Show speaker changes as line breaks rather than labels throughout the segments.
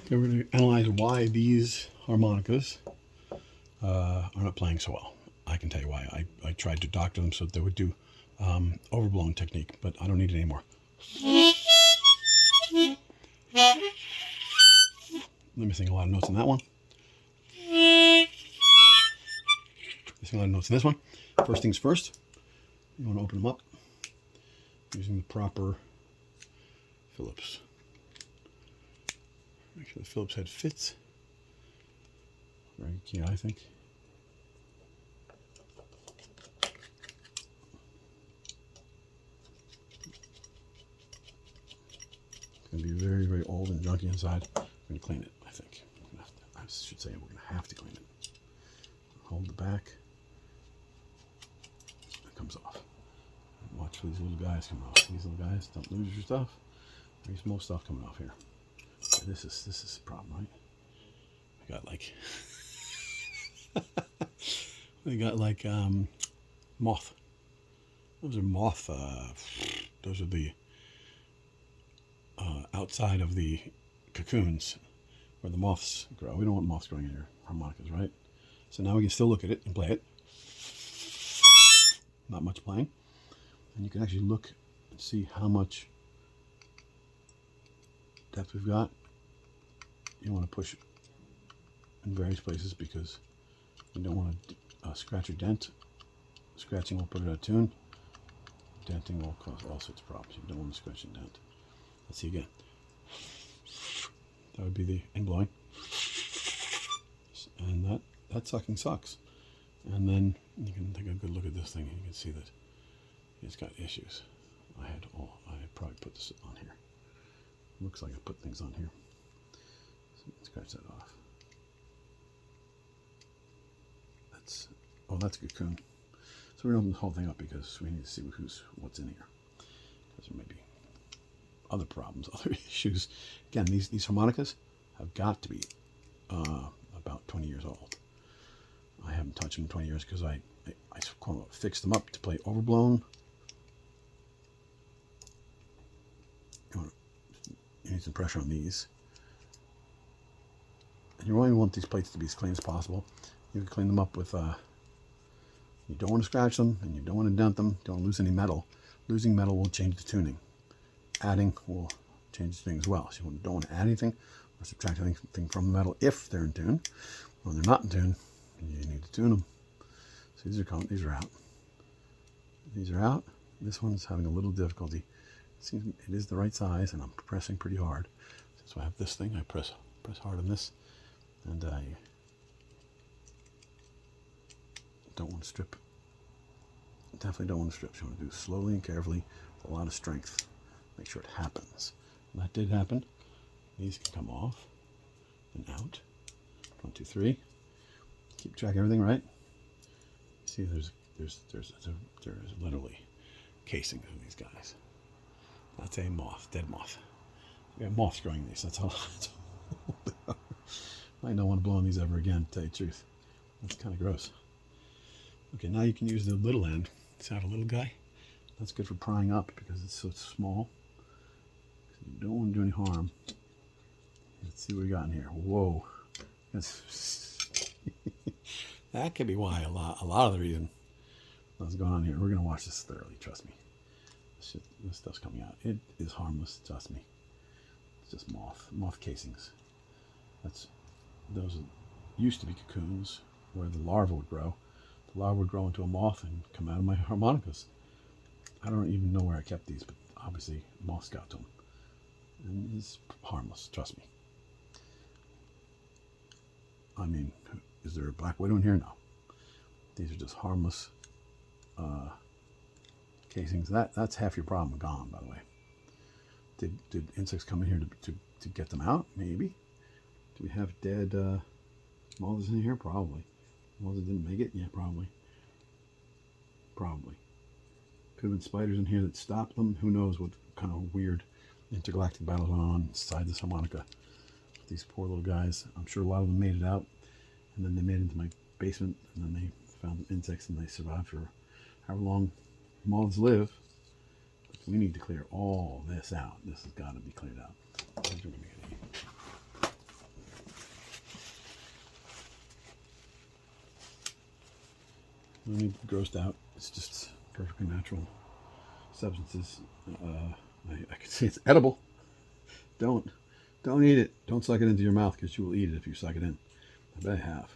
Okay, we're going to analyze why these harmonicas are not playing so well. I can tell you why. I tried to doctor them so that they would do overblown technique, but I don't need it anymore. I'm missing a lot of notes in that one. Missing a lot of notes in this one. First things first, you want to open them up using the proper Phillips. Make sure the Phillips head fits. Very key, I think. It's going to be very, very old and junky inside. I'm going to clean it, I think. I should say we're going to have to clean it. Hold the back. It comes off. Watch for these little guys come off. These little guys, don't lose your stuff. There's more stuff coming off here. Okay, this is a problem, right? I got like we got like moth. Those are moth. Those are the outside of the cocoons where the moths grow. We don't want moths growing in your harmonicas, right? So now we can still look at it and play it. Not much playing. And you can actually look and see how much depth we've got. You want to push in various places because you don't want to scratch or dent. Scratching will put it out of tune. Denting will cause all sorts of problems. You don't want to scratch and dent. Let's see again. That would be the inblowing. And that sucking sucks. And then you can take a good look at this thing and you can see that it's got issues. I probably put this on here. Looks like I put things on here. So scratch that off. That's a cocoon. So we're going to open the whole thing up because we need to see what's in here. Because there may be other problems, other issues. Again, these harmonicas have got to be about 20 years old. I haven't touched them in 20 years because I fixed them up to play overblown. You need some pressure on these. And you only want these plates to be as clean as possible. You can clean them up with, you don't want to scratch them and you don't want to dent them, don't lose any metal. Losing metal will change the tuning. Adding will change the tuning as well. So you don't want to add anything or subtract anything from the metal if they're in tune. When they're not in tune, you need to tune them. So these are out. These are out. This one's having a little difficulty. It is the right size, and I'm pressing pretty hard. So I have this thing. I press hard on this, and I don't want to strip. Definitely don't want to strip. So you want to do it slowly and carefully with a lot of strength. Make sure it happens. And that did happen. These can come off and out. 1, 2, 3. Keep track of everything, right? See, there's literally casings in these guys. That's a moth, dead moth. We have moths growing these. That's all they are. I don't want to blow on these ever again, to tell you the truth. That's kind of gross. Okay, now you can use the little end. See that little guy? That's good for prying up because it's so small. You don't want to do any harm. Let's see what we got in here. Whoa. That could be why a lot of the reason that's going on here. We're going to watch this thoroughly, trust me. This stuff's coming out. It is harmless, trust me. It's just moth casings. Those used to be cocoons where the larva would grow. The larva would grow into a moth and come out of my harmonicas. I don't even know where I kept these, but obviously moths got to them. And it's harmless, trust me. I mean, is there a black widow in here? No. These are just harmless casings. That's half your problem gone, by the way. Did insects come in here to get them out? Maybe. Do we have dead moths in here? Probably. Moths that didn't make it? Yeah, probably. Probably. Could have been spiders in here that stopped them. Who knows what kind of weird intergalactic battles went on inside this harmonica. These poor little guys. I'm sure a lot of them made it out, and then they made it into my basement, and then they found insects and they survived for however long moths live. But we need to clear all this out. This has got to be cleared out. No need to be grossed out. It's just perfectly natural substances. I can see it's edible. Don't eat it. Don't suck it into your mouth because you will eat it if you suck it in. I bet I have.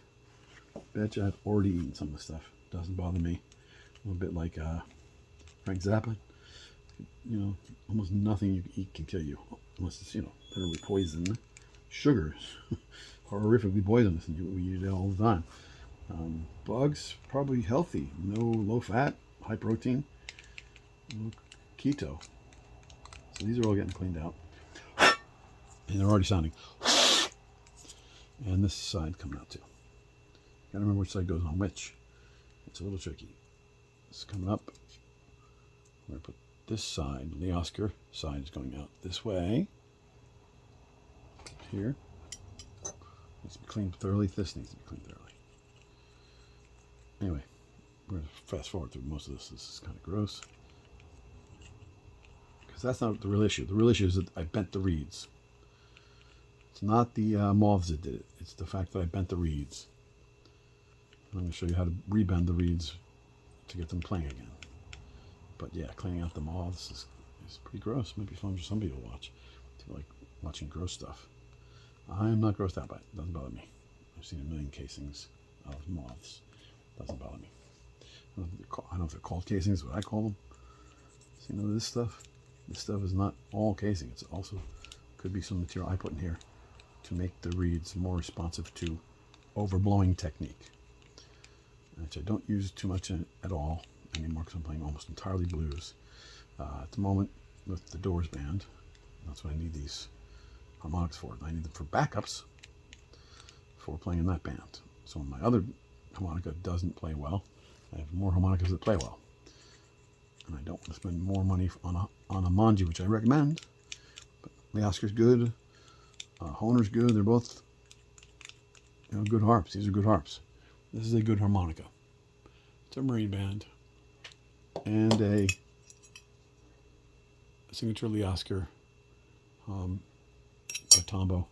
I bet you I've already eaten some of the stuff. Doesn't bother me. I'm a bit like Frank Zappa. Almost nothing you eat can kill you unless it's literally poison. Sugars, horrifically poisonous, and we eat it all the time. Bugs, probably healthy. No low fat, high protein, no keto. So these are all getting cleaned out. And they're already sounding. And this side coming out too. Gotta remember which side goes on which. It's a little tricky. It's coming up. We're gonna put this side, the Oscar side is going out this way. Here. Needs to be cleaned thoroughly. This needs to be cleaned thoroughly. Anyway, we're gonna fast forward through most of this. This is kind of gross. Because that's not the real issue. The real issue is that I bent the reeds. It's not the moths that did it. It's the fact that I bent the reeds. I'm going to show you how to rebend the reeds to get them playing again. But yeah, cleaning out the moths is pretty gross. Might be fun for some people to watch. If you like watching gross stuff. I'm not grossed out by it. It doesn't bother me. I've seen a million casings of moths. It doesn't bother me. I don't know if they're called casings, what I call them. So this stuff? This stuff is not all casing. It's also could be some material I put in here to make the reeds more responsive to overblowing technique, which I don't use too much at all anymore because I'm playing almost entirely blues. At the moment with the Doors band, that's what I need these harmonics for. I need them for backups for playing in that band. So when my other harmonica doesn't play well, I have more harmonicas that play well. And I don't want to spend more money on a Manji, which I recommend. But the Oscar's good. Honer's good. They're both good harps. These are good harps. This is a good harmonica. It's a marine band and a signature Lee Oscar a Tombo.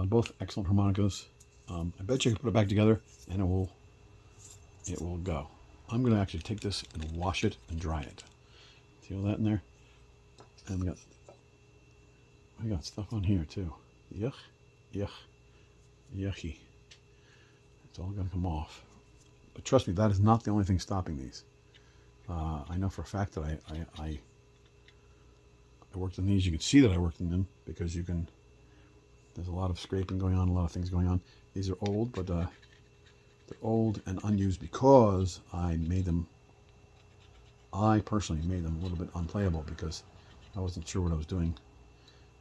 Both excellent harmonicas. I bet you can put it back together and it will go. I'm going to actually take this and wash it and dry it. See all that in there? And we got stuff on here too. Yuck, yuck, yucky. It's all going to come off. But trust me, that is not the only thing stopping these. I know for a fact that I worked on these. You can see that I worked on them because there's a lot of scraping going on, a lot of things going on. These are old, but they're old and unused because I personally made them a little bit unplayable because I wasn't sure what I was doing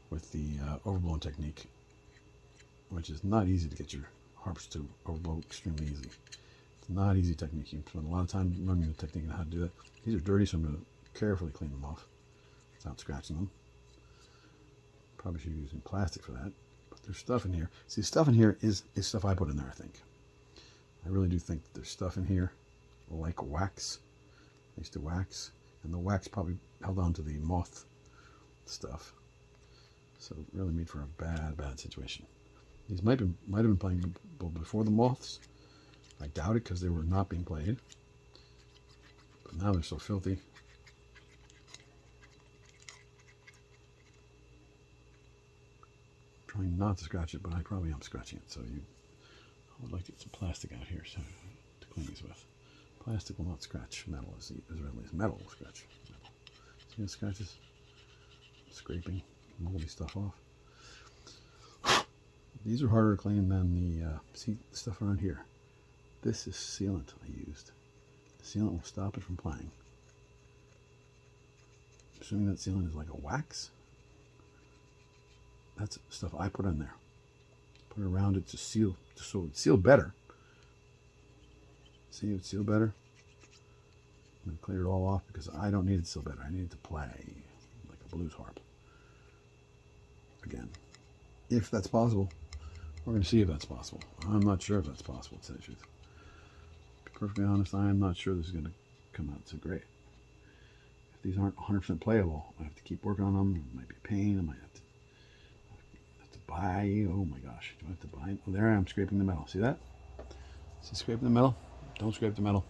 with the overblown technique, which is not easy to get your harps to overblow extremely easy. It's not easy technique. You can spend a lot of time learning the technique and how to do that. These are dirty, so I'm going to carefully clean them off without scratching them. Probably should be using plastic for that. But there's stuff in here. See, stuff in here is stuff I put in there, I think. I really do think that there's stuff in here like wax. I used to wax, and the wax probably held on to the moth stuff. So it really made for a bad situation. These might have been playing before the moths. I doubt it because they were not being played. But now they're so filthy. I'm trying not to scratch it, but I probably am scratching it. So I would like to get some plastic out here to clean these with. Plastic will not scratch metal as readily as metal will scratch. See the scratches? Scraping moldy stuff off. These are harder to clean than the stuff around here. This is sealant I used. The sealant will stop it from playing. I'm assuming that sealant is like a wax. That's stuff I put in there. Put it around it to seal, just so it would seal better. See, it would seal better. I'm going to clear it all off because I don't need it to seal better. I need it to play like a blues harp. Again, if that's possible. We're going to see if that's possible. I'm not sure if that's possible, to tell you the truth. To be perfectly honest, I am not sure this is going to come out so great. If these aren't 100% playable, I have to keep working on them. It might be a pain. I might have to buy. Oh my gosh, do I have to buy? Oh, there I am scraping the metal. See that? See scraping the metal? Don't scrape the metal.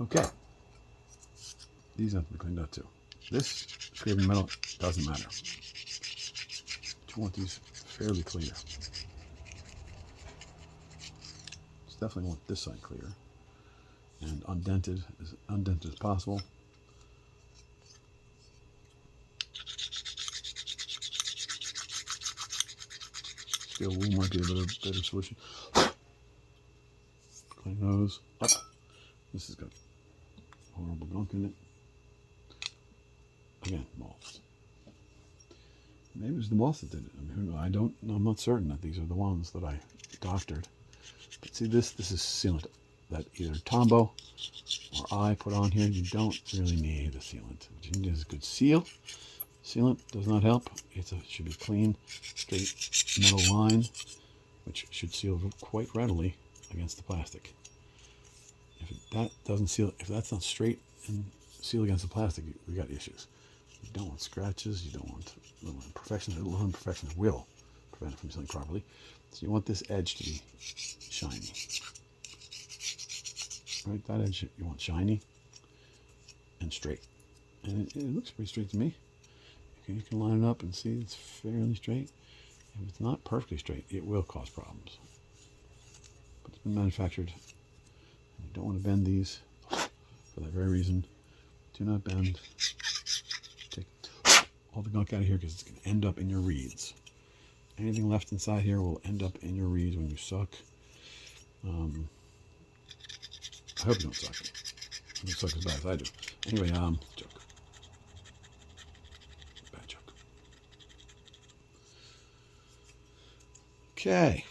Okay. These have to be cleaned out too. This scraping metal doesn't matter. You want these fairly clear. Definitely want this side clear and undented as possible. Steel wool might be a better solution. Clean those up. This has got horrible gunk in it. Again, moths. Maybe it was the moth that did it. I mean, I'm not certain that these are the ones that I doctored. But see, this is sealant that either Tombow or I put on here. You don't really need the sealant. What you need is a good seal. Sealant does not help. It should be clean, straight metal line, which should seal quite readily against the plastic. If that doesn't seal, if that's not straight and seal against the plastic, we got issues. You don't want scratches. You don't want little imperfections. Little imperfections will prevent it from sealing properly. So you want this edge to be shiny. Right, that edge you want shiny and straight. And it looks pretty straight to me. You can line it up and see it's fairly straight. If it's not perfectly straight, it will cause problems. But it's been manufactured. And you don't want to bend these for that very reason. Do not bend. Take all the gunk out of here because it's going to end up in your reeds. Anything left inside here will end up in your reeds when you suck. I hope you don't suck. You suck as bad as I do. Anyway, joke. Bad joke. Okay.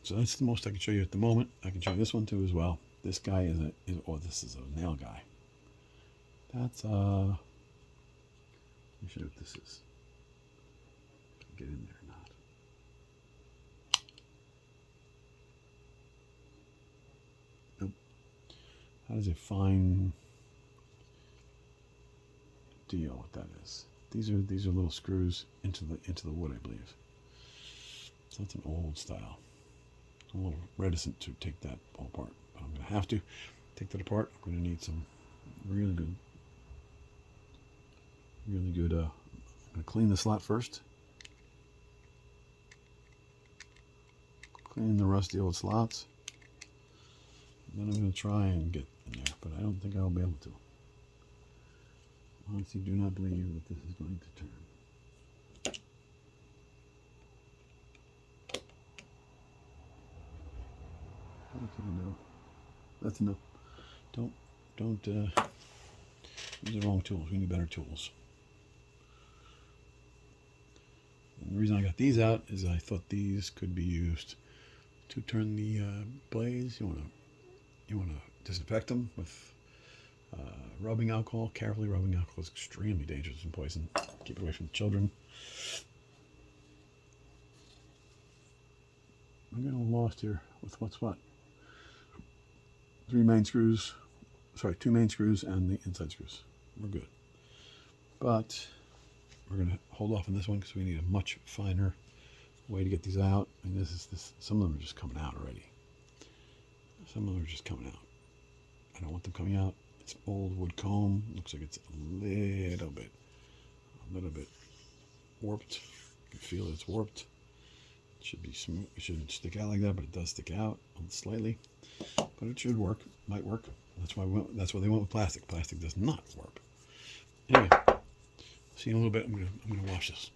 So that's the most I can show you at the moment. I can show you this one too as well. This guy this is a nail guy. That's let me show you what this is. Get in there or not. Nope. That is a fine deal. What that is. These are little screws into the wood, I believe. So that's an old style. I'm a little reticent to take that all apart, but I'm going to have to take that apart. I'm going to need some really good. I'm going to clean the slot first. Clean the rusty old slots. Then I'm going to try and get in there, but I don't think I'll be able to. Honestly, do not believe that this is going to turn. That's enough. Don't use the wrong tools. We need better tools. And the reason I got these out is I thought these could be used to turn the blades. You want to disinfect them with rubbing alcohol. Carefully, rubbing alcohol is extremely dangerous and poison. Keep it away from the children. I'm getting lost here with what's what. 2 main screws and the inside screws. We're good. But we're going to hold off on this one because we need a much finer way to get these out. I mean, some of them are just coming out already. Some of them are just coming out. I don't want them coming out. It's old wood comb. Looks like it's a little bit warped. You can feel it's warped. It should be smooth. It shouldn't stick out like that, but it does stick out slightly. But it should work. Might work. That's why they went with plastic. Plastic does not warp. Anyway, see you in a little bit. I'm gonna wash this.